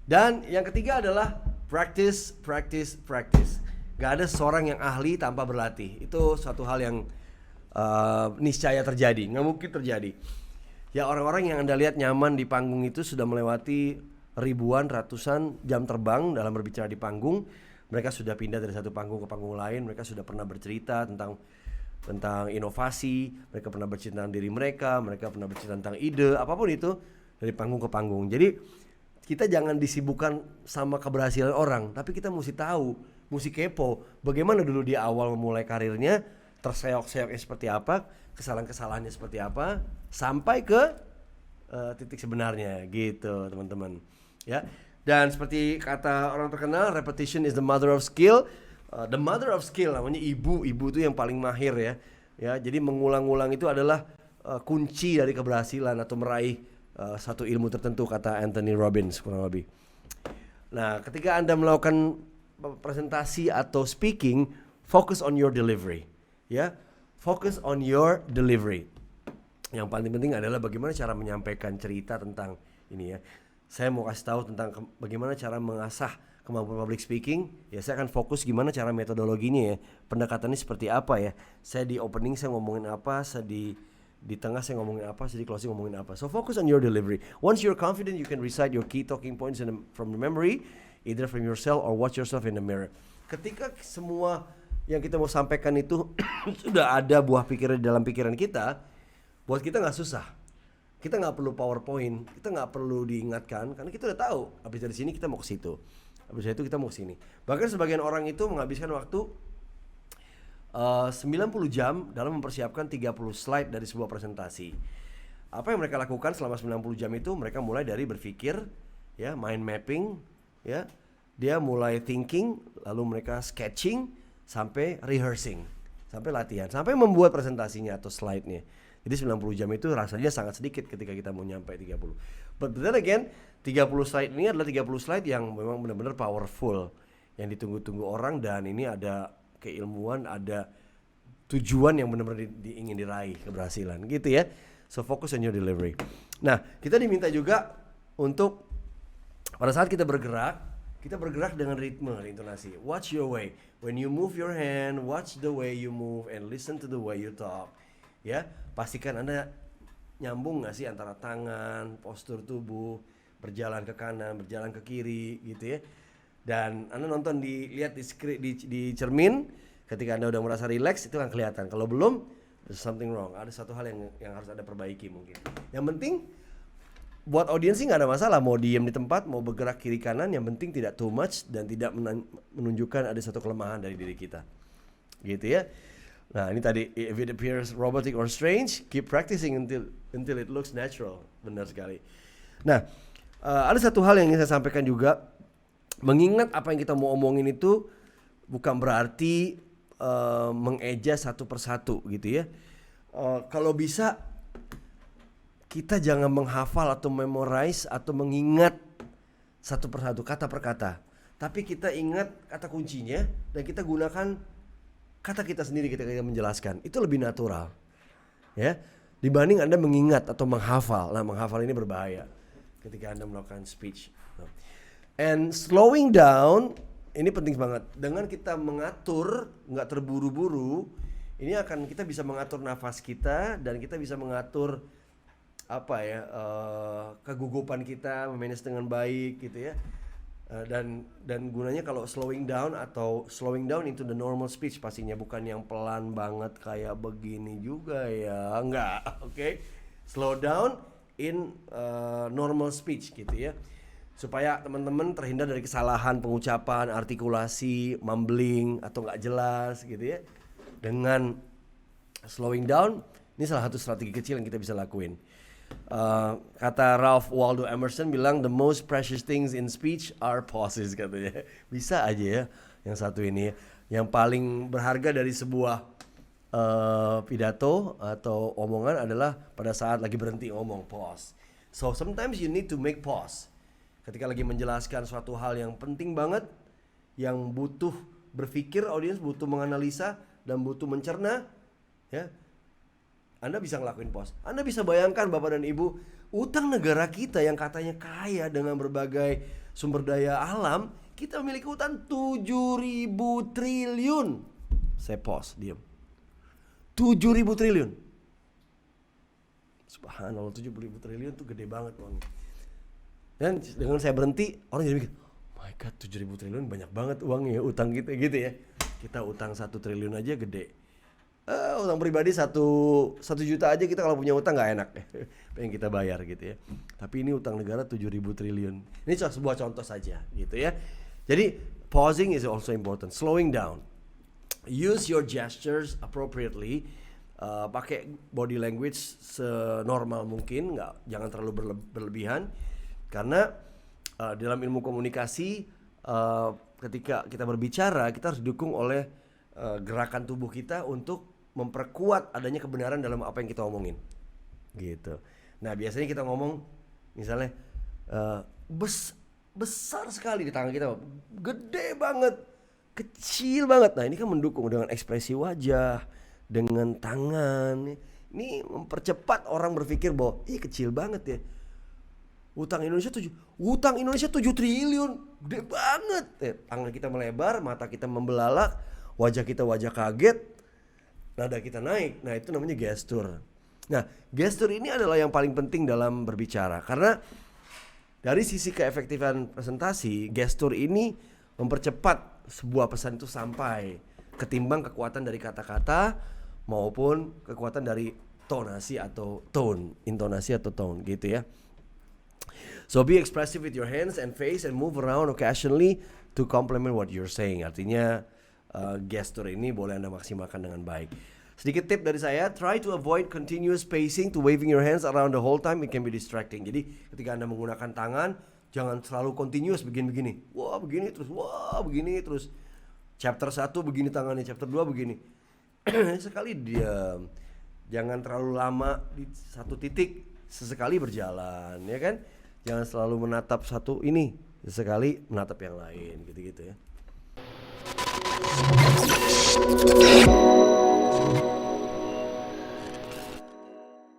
Dan yang ketiga adalah practice, practice, practice. Gak ada seorang yang ahli tanpa berlatih. Itu suatu hal yang niscaya terjadi, nggak mungkin terjadi. Ya orang-orang yang Anda lihat nyaman di panggung itu sudah melewati ribuan, ratusan jam terbang dalam berbicara di panggung. Mereka sudah pindah dari satu panggung ke panggung lain. Mereka sudah pernah bercerita tentang inovasi. Mereka pernah bercerita tentang diri mereka. Mereka pernah bercerita tentang ide, apapun itu, dari panggung ke panggung. Jadi kita jangan disibukkan sama keberhasilan orang, tapi kita mesti tahu, mesti kepo bagaimana dulu dia awal memulai karirnya, terseok-seoknya seperti apa, kesalahan-kesalahannya seperti apa, sampai ke titik sebenarnya gitu teman-teman ya. Dan seperti kata orang terkenal, repetition is the mother of skill. The mother of skill namanya ibu itu yang paling mahir ya. Jadi mengulang-ulang itu adalah kunci dari keberhasilan atau meraih satu ilmu tertentu, kata Anthony Robbins kurang lebih. Nah, ketika Anda melakukan presentasi atau speaking, focus on your delivery. Ya, focus on your delivery. Yang paling penting adalah bagaimana cara menyampaikan cerita tentang ini ya. Saya mau kasih tahu tentang bagaimana cara mengasah kemampuan public speaking. Ya, saya akan fokus gimana cara metodologinya ya. Pendekatannya seperti apa ya. Saya di opening saya ngomongin apa, saya di tengah saya ngomongin apa, saya di closing ngomongin apa. So focus on your delivery. Once you're confident, you can recite your key talking points from the memory, either from yourself or watch yourself in the mirror. Ketika semua yang kita mau sampaikan itu sudah ada buah pikiran di dalam pikiran kita, buat kita nggak susah. Kita nggak perlu PowerPoint, kita nggak perlu diingatkan, karena kita udah tahu. Habis dari sini kita mau ke situ, habis dari itu kita mau ke sini. Bahkan sebagian orang itu menghabiskan waktu 90 jam dalam mempersiapkan 30 slide dari sebuah presentasi. Apa yang mereka lakukan selama 90 jam itu? Mereka mulai dari berpikir, ya, mind mapping, ya, dia mulai thinking, lalu mereka sketching, sampai rehearsing, sampai latihan, sampai membuat presentasinya atau slide-nya. Jadi 90 jam itu rasanya sangat sedikit ketika kita mau nyampe 30. But then again, 30 slide ini adalah 30 slide yang memang benar-benar powerful, yang ditunggu-tunggu orang, dan ini ada keilmuan, ada tujuan yang benar-benar ingin diraih, keberhasilan gitu ya. So focus on your delivery. Nah, kita diminta juga untuk pada saat kita bergerak dengan ritme, intonasi. Watch your way. When you move your hand, watch the way you move and listen to the way you talk. Ya, pastikan Anda nyambung nggak sih antara tangan, postur tubuh, berjalan ke kanan, berjalan ke kiri, gitu ya. Dan Anda nonton lihat di cermin, ketika Anda udah merasa rileks itu akan kelihatan. Kalau belum, there's something wrong. Ada satu hal yang harus Anda perbaiki mungkin. Yang penting buat audiens sih nggak ada masalah, mau diem di tempat, mau bergerak kiri kanan, yang penting tidak too much dan tidak menunjukkan ada satu kelemahan dari diri kita, gitu ya. Nah ini tadi, if it appears robotic or strange, keep practicing until it looks natural. Benar sekali. Nah, ada satu hal yang ingin saya sampaikan juga, mengingat apa yang kita mau omongin itu bukan berarti mengeja satu persatu gitu ya. Kalau bisa kita jangan menghafal atau memorize atau mengingat satu persatu, kata per kata. Tapi kita ingat kata kuncinya dan kita gunakan kata kita sendiri ketika kita menjelaskan. Itu lebih natural, ya, dibanding Anda mengingat atau menghafal. Nah, menghafal ini berbahaya ketika Anda melakukan speech. And slowing down ini penting banget. Dengan kita mengatur, nggak terburu-buru, ini akan kita bisa mengatur nafas kita dan kita bisa mengatur kegugupan kita, memanage dengan baik gitu ya. Dan gunanya kalau slowing down into the normal speech, pastinya bukan yang pelan banget kayak begini juga ya, enggak, okay? Slow down in normal speech gitu ya, supaya teman-teman terhindar dari kesalahan pengucapan, artikulasi, mumbling atau nggak jelas gitu ya. Dengan slowing down, ini salah satu strategi kecil yang kita bisa lakuin. Kata Ralph Waldo Emerson bilang, the most precious things in speech are pauses, katanya. Bisa aja ya yang satu ini ya. Yang paling berharga dari sebuah pidato atau omongan adalah pada saat lagi berhenti ngomong, pause. So sometimes you need to make pause ketika lagi menjelaskan suatu hal yang penting banget, yang butuh berpikir, audiens butuh menganalisa dan butuh mencerna ya. Anda bisa ngelakuin pause. Anda bisa bayangkan Bapak dan Ibu, utang negara kita yang katanya kaya dengan berbagai sumber daya alam, kita memiliki utang 7.000 triliun. Saya pause, diam. 7.000 triliun. Subhanallah, 7.000 triliun tuh gede banget uang. Dan dengan saya berhenti, orang jadi mikir, my god, 7.000 triliun banyak banget uangnya, utang kita gitu ya. Kita utang 1 triliun aja gede. Utang pribadi 1 juta aja kita kalau punya utang nggak enak. Pengen kita bayar gitu ya. Tapi ini utang negara 7.000 triliun. Ini sebuah contoh saja gitu ya. Jadi pausing is also important. Slowing down. Use your gestures appropriately. Pakai body language senormal mungkin, jangan terlalu berlebihan. Karena dalam ilmu komunikasi ketika kita berbicara, kita harus didukung oleh gerakan tubuh kita untuk memperkuat adanya kebenaran dalam apa yang kita omongin gitu. Nah biasanya kita ngomong misalnya besar sekali di tangan kita, gede banget, kecil banget. Nah ini kan mendukung dengan ekspresi wajah, dengan tangan. Ini mempercepat orang berpikir bahwa kecil banget ya. Utang Indonesia 7 triliun, gede banget. Tangan kita melebar, mata kita membelalak, wajah kita kaget, nada kita naik. Nah itu namanya gestur. Nah gestur ini adalah yang paling penting dalam berbicara. Karena dari sisi keefektifan presentasi, gestur ini mempercepat sebuah pesan itu sampai, ketimbang kekuatan dari kata-kata maupun kekuatan dari tonasi atau tone, intonasi atau tone gitu ya. So be expressive with your hands and face and move around occasionally to complement what you're saying. Artinya gestur ini boleh Anda maksimalkan dengan baik. Sedikit tip dari saya, try to avoid continuous pacing to waving your hands around the whole time. It can be distracting. Jadi ketika Anda menggunakan tangan, jangan selalu continuous begini-begini. Wah begini terus. Chapter 1 begini tangannya, chapter 2 begini. Sekali diam. Jangan terlalu lama di satu titik, sesekali berjalan, ya kan? Jangan selalu menatap satu ini, sesekali menatap yang lain, gitu-gitu ya.